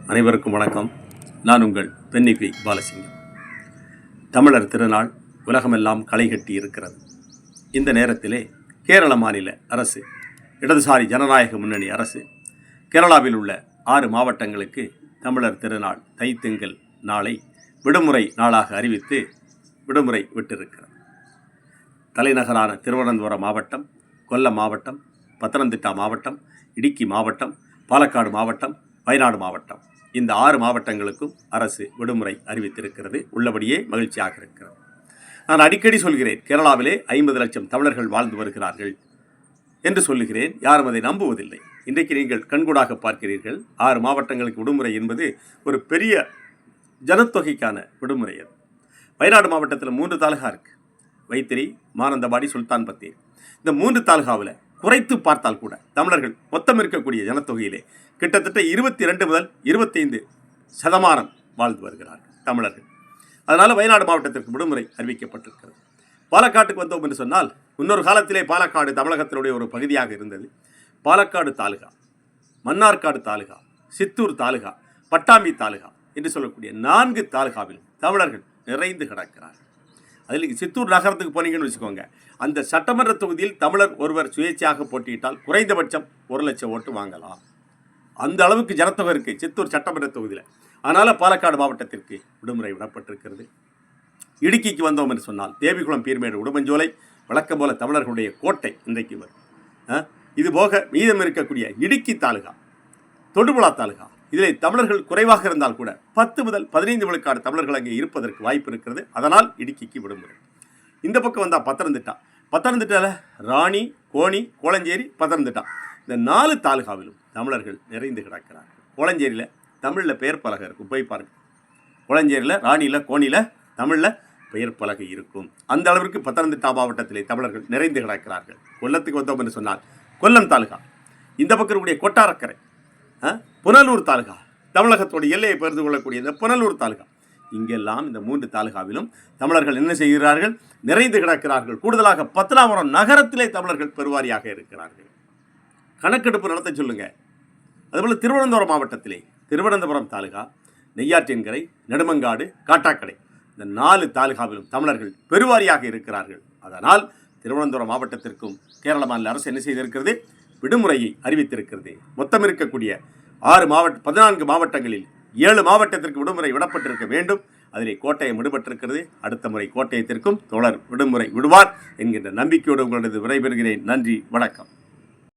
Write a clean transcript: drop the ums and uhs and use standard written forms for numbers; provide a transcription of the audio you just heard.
அனைவருக்கும் வணக்கம். நான் உங்கள் பென்னிபி பாலசிங்கம். தமிழர் திருநாள் உலகமெல்லாம் களை கட்டி இருக்கிறது. இந்த நேரத்திலே கேரள மாநில அரசு, இடதுசாரி ஜனநாயக முன்னணி அரசு, கேரளாவில் உள்ள 6 மாவட்டங்களுக்கு தமிழர் திருநாள் தைத்திங்கள் நாளை விடுமுறை நாளாக அறிவித்து விடுமுறை விட்டிருக்கிறது. தலைநகரான திருவனந்தபுரம் மாவட்டம், கொல்லம் மாவட்டம், பத்தனந்திட்டா மாவட்டம், இடுக்கி மாவட்டம், பாலக்காடு மாவட்டம், வயநாடு மாவட்டம், இந்த 6 மாவட்டங்களுக்கும் அரசு விடுமுறை அறிவித்திருக்கிறது. உள்ளபடியே மகிழ்ச்சியாக இருக்கிறது. நான் அடிக்கடி சொல்கிறேன், கேரளாவிலே 50 லட்சம் தமிழர்கள் வாழ்ந்து வருகிறார்கள் என்று சொல்லுகிறேன். யாரும் அதை நம்புவதில்லை. இன்றைக்கு நீங்கள் கண்கூடாக பார்க்கிறீர்கள். 6 மாவட்டங்களுக்கு விடுமுறை என்பது ஒரு பெரிய ஜனத்தொகைக்கான விடுமுறை. அது வயநாடு மாவட்டத்தில் 3 தாலுகா இருக்குது. வைத்திரி, மானந்தவாடி, சுல்தான் பத்தேரி. இந்த 3 தாலுகாவில் குறைத்து பார்த்தால் கூட தமிழர்கள் மொத்தம் இருக்கக்கூடிய ஜனத்தொகையிலே கிட்டத்தட்ட 22 முதல் 25% வாழ்ந்து வருகிறார்கள் தமிழர்கள். அதனால் வயநாடு மாவட்டத்திற்கு விடுமுறை அறிவிக்கப்பட்டிருக்கிறது. பாலக்காட்டுக்கு வந்தோம் என்று சொன்னால், இன்னொரு காலத்திலே பாலக்காடு தமிழகத்தினுடைய ஒரு பகுதியாக இருந்தது. பாலக்காடு தாலுகா, மன்னார்காடு தாலுகா, சித்தூர் தாலுகா, பட்டாம்பி தாலுகா என்று சொல்லக்கூடிய 4 தாலுகாவில் தமிழர்கள் நிறைந்து கிடக்கிறார்கள். அதில் சித்தூர் நகரத்துக்கு போனீங்கன்னு வச்சுக்கோங்க, அந்த சட்டமன்ற தொகுதியில் தமிழர் ஒருவர் சுயேட்சையாக போட்டியிட்டால் குறைந்தபட்சம் 1 லட்சம் ஓட்டு வாங்கலாம். அந்த அளவுக்கு ஜனத்தொகை இருக்குது சித்தூர் சட்டமன்ற தொகுதியில். அதனால் பாலக்காடு மாவட்டத்திற்கு விடுமுறை விடப்பட்டிருக்கிறது. இடுக்கிக்கு வந்தோம் என்று சொன்னால், தேவிகுளம், பீர்மேடு, உடுமஞ்சோலை வழக்கம் போல தமிழர்களுடைய கோட்டை இன்றைக்கு வரும். இதுபோக மீதம் இருக்கக்கூடிய இடுக்கி தாலுகா, தொடுபுழா தாலுகா, இதில் தமிழர்கள் குறைவாக இருந்தால் கூட 10 முதல் 15 விழுக்காடு தமிழர்கள் அங்கே இருப்பதற்கு வாய்ப்பு இருக்கிறது. அதனால் இடுக்கிக்கு விடுமுறை. இந்த பக்கம் வந்தால் பத்தனந்திட்டாவில் ராணி, கோணி, கோளஞ்சேரி, பத்தனந்திட்டா, இந்த 4 தாலுகாவிலும் தமிழர்கள் நிறைந்து கிடக்கிறார்கள். கோளஞ்சேரியில் தமிழில் பெயர் பலகை இருக்கும், போய் பாருங்க. கோளஞ்சேரியில், ராணியில், கோணியில் தமிழில் பெயர் பலகை இருக்கும். அந்த அளவிற்கு பத்தனந்திட்டா மாவட்டத்திலே தமிழர்கள் நிறைந்து கிடக்கிறார்கள். கொல்லத்துக்கு வந்தோம் என்று சொன்னால், கொல்லம் தாலுகா, இந்த பக்கம் இருக்கக்கூடிய கொட்டாரக்கரை, புனலூர் தாலுகா, தமிழகத்தோட எல்லையை பகிர்ந்து கொள்ளக்கூடிய இந்த புனலூர் தாலுகா, இங்கெல்லாம் இந்த 3 தாலுகாவிலும் தமிழர்கள் என்ன செய்கிறார்கள்? நிறைந்து கிடக்கிறார்கள். கூடுதலாக பத்தனாபுரம் நகரத்திலே தமிழர்கள் பெருவாரியாக இருக்கிறார்கள். கணக்கெடுப்பு நடத்த சொல்லுங்கள். அதுபோல் திருவனந்தபுரம் மாவட்டத்திலே திருவனந்தபுரம் தாலுகா, நெய்யாற்றின்கரை, நெடுமங்காடு, காட்டாக்கடை, இந்த 4 தாலுகாவிலும் தமிழர்கள் பெருவாரியாக இருக்கிறார்கள். அதனால் திருவனந்தபுரம் மாவட்டத்திற்கும் கேரள மாநில அரசு என்ன செய்திருக்கிறது? விடுமுறையை அறிவித்திருக்கிறது. மொத்தம் இருக்கக்கூடிய 14 மாவட்டங்களில் 7 மாவட்டத்திற்கு விடுமுறை விடப்பட்டிருக்க வேண்டும். அதிலே கோட்டயம் விடுபட்டிருக்கிறது. அடுத்த முறை கோட்டயத்திற்கும் தொடர் விடுமுறை விடுவார் என்கின்ற நம்பிக்கையோடு உங்களது விடைபெறுகிறேன். நன்றி, வணக்கம்.